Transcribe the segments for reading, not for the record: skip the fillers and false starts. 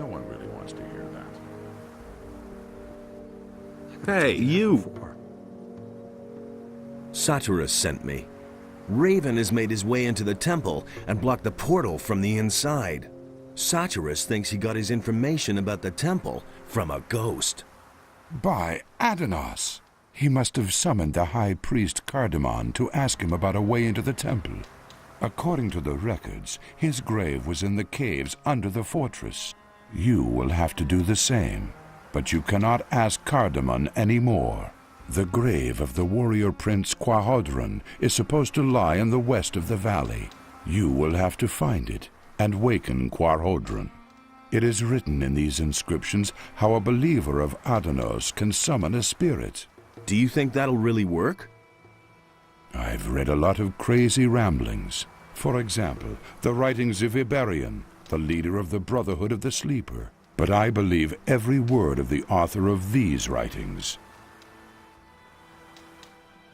No one really wants to hear that. Hey, you! Satyrus sent me. Raven has made his way into the temple and blocked the portal from the inside. Satyrus thinks he got his information about the temple from a ghost. By Adanos! He must have summoned the High Priest Quarhodron to ask him about a way into the temple. According to the records, his grave was in the caves under the fortress. You will have to do the same, but you cannot ask Quarhodron anymore. The grave of the warrior prince Quarhodron is supposed to lie in the west of the valley. You will have to find it and waken Quarhodron. It is written in these inscriptions how a believer of Adanos can summon a spirit. Do you think that'll really work? I've read a lot of crazy ramblings. For example, the writings of Iberian, the leader of the Brotherhood of the Sleeper. But I believe every word of the author of these writings.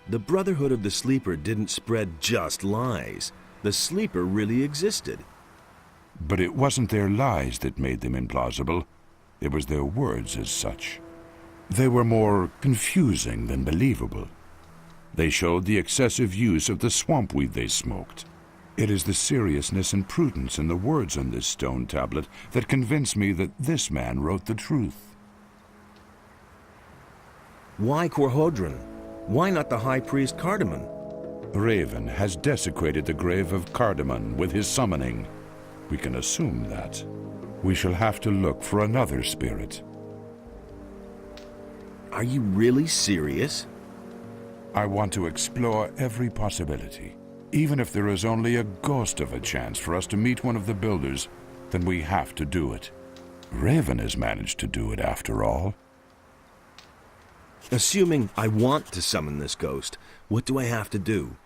The Brotherhood of the Sleeper didn't spread just lies. The Sleeper really existed. But it wasn't their lies that made them implausible. It was their words as such. They were more confusing than believable. They showed the excessive use of the swamp weed they smoked. It is the seriousness and prudence in the words on this stone tablet that convince me that this man wrote the truth. Why Quarhodron? Why not the High Priest Quarhodron? Raven has desecrated the grave of Quarhodron with his summoning. We can assume that. We shall have to look for another spirit. Are you really serious? I want to explore every possibility. Even if there is only a ghost of a chance for us to meet one of the builders, then we have to do it. Raven has managed to do it after all. Assuming I want to summon this ghost, what do I have to do?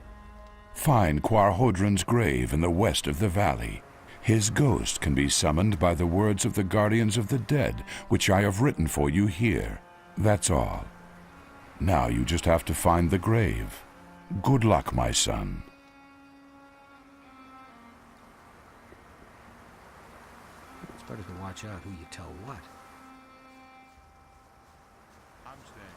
Find Quarhodron's grave in the west of the valley. His ghost can be summoned by the words of the Guardians of the Dead, which I have written for you here. That's all. Now you just have to find the grave. Good luck, my son. It's better to watch out who you tell what. I'm staying.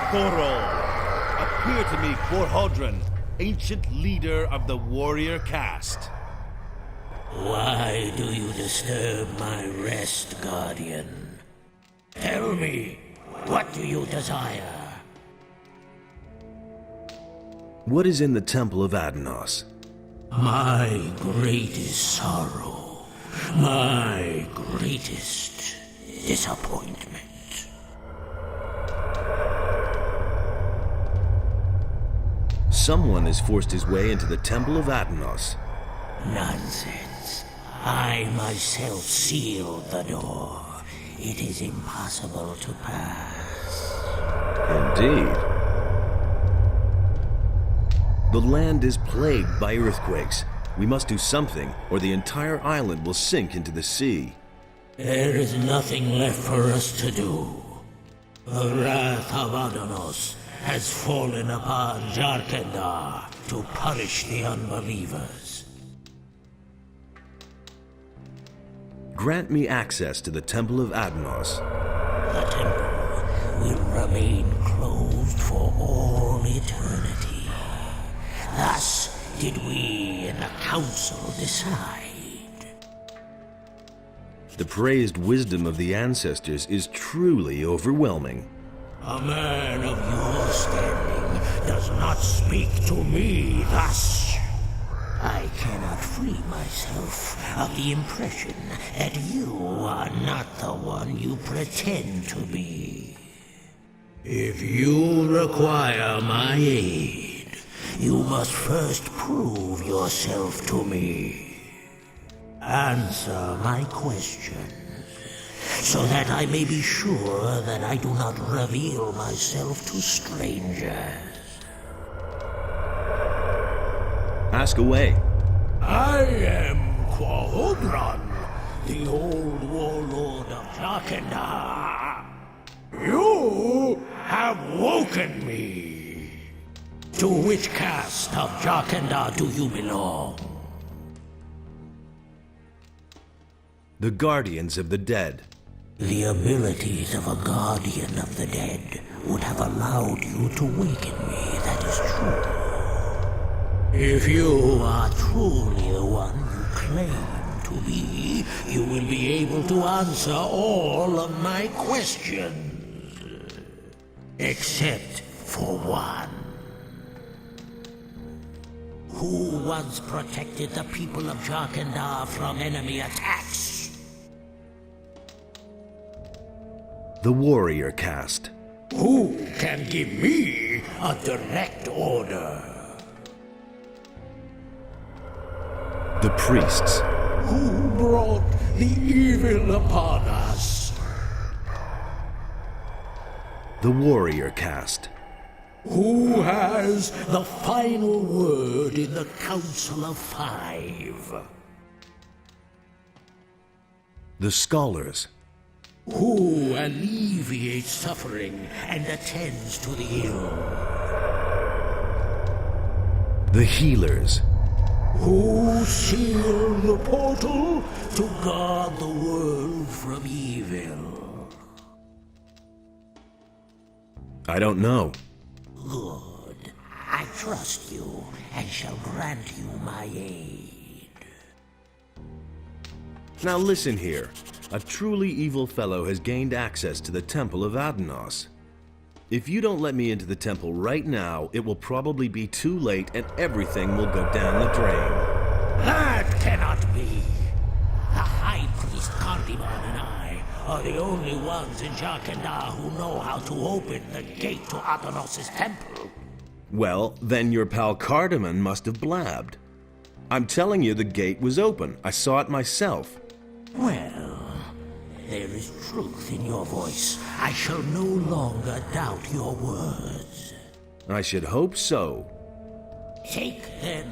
Foro, appear to me Quarhodron, ancient leader of the warrior caste. Why do you disturb my rest, Guardian? Tell me, what do you desire? What is in the Temple of Adanos? My greatest sorrow, my greatest disappointment. Someone has forced his way into the Temple of Adanos. Nonsense. I myself sealed the door. It is impossible to pass. Indeed. The land is plagued by earthquakes. We must do something, or the entire island will sink into the sea. There is nothing left for us to do. The wrath of Adanos has fallen upon Jarkendar to punish the unbelievers. Grant me access to the Temple of Adanos. The temple will remain closed for all eternity. Thus did we in the council decide. The praised wisdom of the ancestors is truly overwhelming. A man of your standing does not speak to me thus. I cannot free myself of the impression that you are not the one you pretend to be. If you require my aid, you must first prove yourself to me. Answer my questions, so that I may be sure that I do not reveal myself to strangers. Ask away. I am Quarhodron, the old warlord of Jarkendar. You have woken me. To which caste of Jarkendar do you belong? The Guardians of the Dead. The abilities of a guardian of the dead would have allowed you to waken me, that is true. If you are truly the one you claim to be, you will be able to answer all of my questions. Except for one. Who once protected the people of Jarkendar from enemy attacks? The Warrior Caste. Who can give me a direct order? The Priests. Who brought the evil upon us? The Warrior Caste. Who has the final word in the Council of Five? The Scholars. Who alleviates suffering and attends to the ill? The Healers. Who seal the portal to guard the world from evil? I don't know. Good. I trust you and shall grant you my aid. Now listen here. A truly evil fellow has gained access to the Temple of Adanos. If you don't let me into the temple right now, it will probably be too late and everything will go down the drain. That cannot be. The High Priest Cardiman and I are the only ones in Jarkendar who know how to open the gate to Adanos' temple. Well, then your pal Cardiman must have blabbed. I'm telling you the gate was open. I saw it myself. Well, there is truth in your voice. I shall no longer doubt your words. I should hope so. Take, then,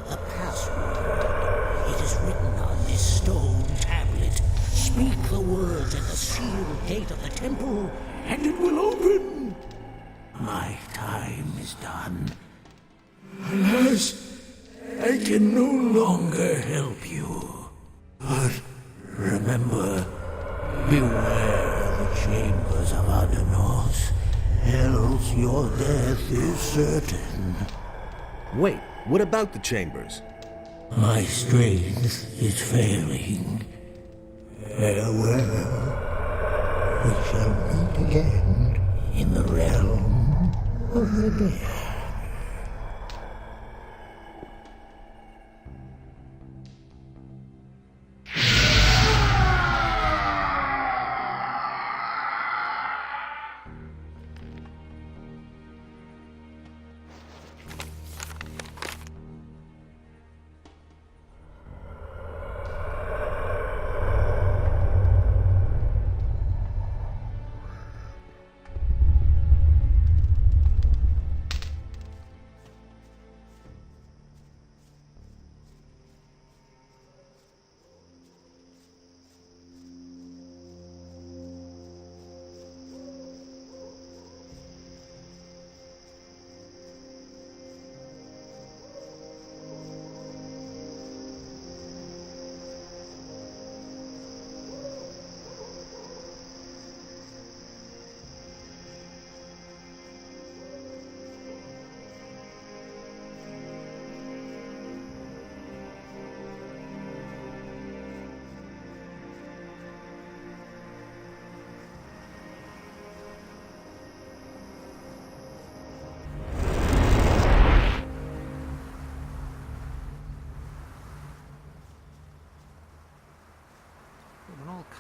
the password. It is written on this stone tablet. Speak the words at the sealed gate of the temple, and it will open. My time is done. Alas, I can no longer help you. But remember, beware the chambers of Adanos, else your death is certain. Wait, what about the chambers? My strength is failing. Farewell. We shall meet again in the realm of the dead.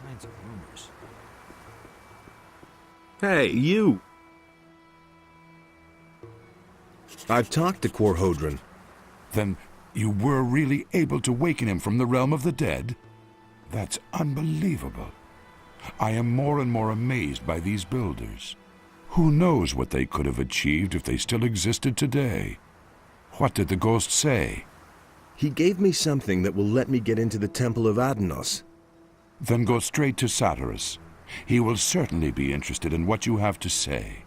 kinds of rumors. Hey, you! I've talked to Quarhodron. Then you were really able to waken him from the realm of the dead? That's unbelievable. I am more and more amazed by these builders. Who knows what they could have achieved if they still existed today? What did the ghost say? He gave me something that will let me get into the Temple of Adanos. Then go straight to Satyrus. He will certainly be interested in what you have to say.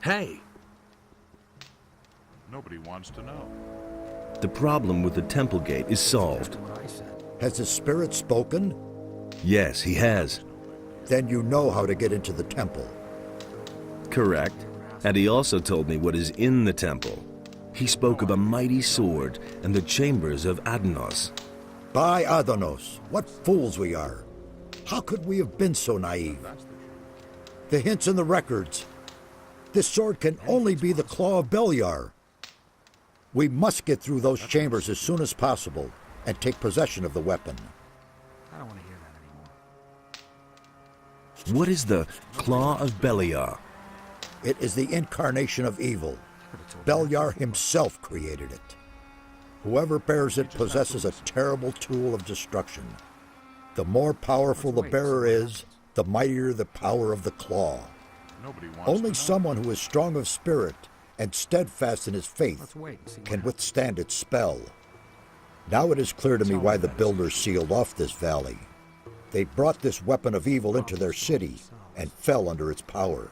Hey! Nobody wants to know. The problem with the temple gate is solved. What I said. Has the spirit spoken? Yes, he has. Then you know how to get into the temple. Correct. And he also told me what is in the temple. He spoke of a mighty sword and the chambers of Adanos. By Adanos, what fools we are. How could we have been so naive? The hints in the records. This sword can only be the claw of Beliar. We must get through those chambers as soon as possible and take possession of the weapon. I don't want to hear that anymore. What is the Claw of Beliar? It is the incarnation of evil. Beliar himself created it. Whoever bears it possesses a terrible tool of destruction. The more powerful the bearer is, the mightier the power of the claw. Nobody wants Only to know. someone who is strong of spirit and steadfast in his faith Let's wait and see can what withstand its spell. Now it is clear to me why the builders sealed off this valley. They brought this weapon of evil into their city and fell under its power.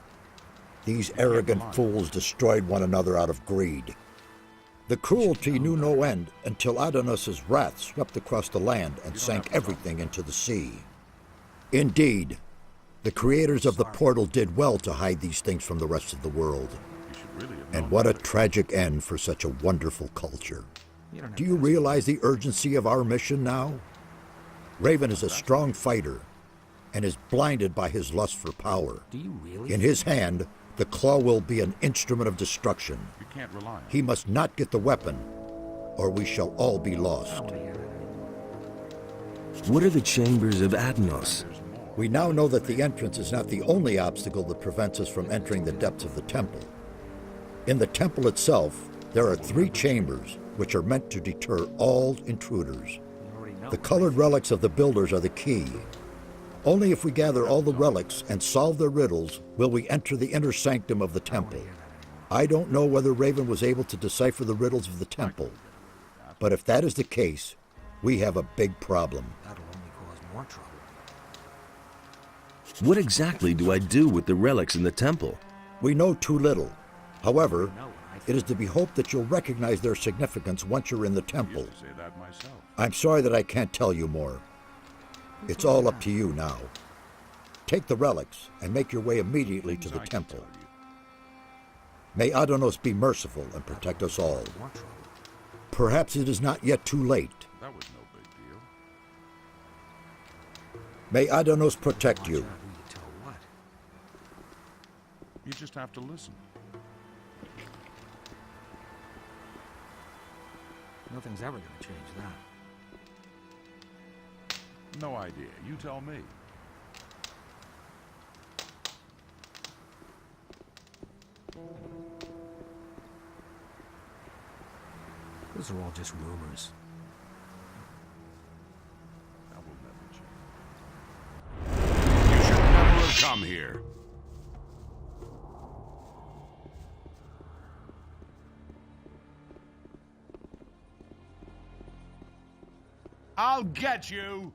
These arrogant fools destroyed one another out of greed. The cruelty knew no end until Adanos' wrath swept across the land and sank everything into the sea. Indeed, the creators of the portal did well to hide these things from the rest of the world. You should really have And known what a better. tragic end for such a wonderful culture. You don't have Do to you ask. realize the urgency of our mission now? Raven is a strong fighter and is blinded by his lust for power. Do you really? In his hand, the claw will be an instrument of destruction. You can't rely on He must not get the weapon, or we shall all be I lost. don't want to hear that anymore. What are the chambers of Adanos? We now know that the entrance is not the only obstacle that prevents us from entering the depths of the temple. In the temple itself, there are 3 chambers which are meant to deter all intruders. You already know. The colored relics of the builders are the key. Only if we gather all the relics and solve their riddles will we enter the inner sanctum of the temple. I don't know whether Raven was able to decipher the riddles of the temple, but if that is the case, we have a big problem. That'll only cause more trouble. What exactly do I do with the relics in the temple? We know too little. However, No, I it is to be hoped that you'll recognize their significance once you're in the I temple. used to say that myself. I'm sorry that I can't tell you more. It's all up to you now. Take the relics and make your way immediately to the I can temple. tell you. May Adanos be merciful and protect us all. more trouble. Perhaps it is not yet too late. That was no big deal. May Adanos protect Watch you. out who you tell what. You just have to listen. Nothing's ever going to change that. No idea. You tell me. Those are all just rumors. That will never change. You should never have come here. I'll get you!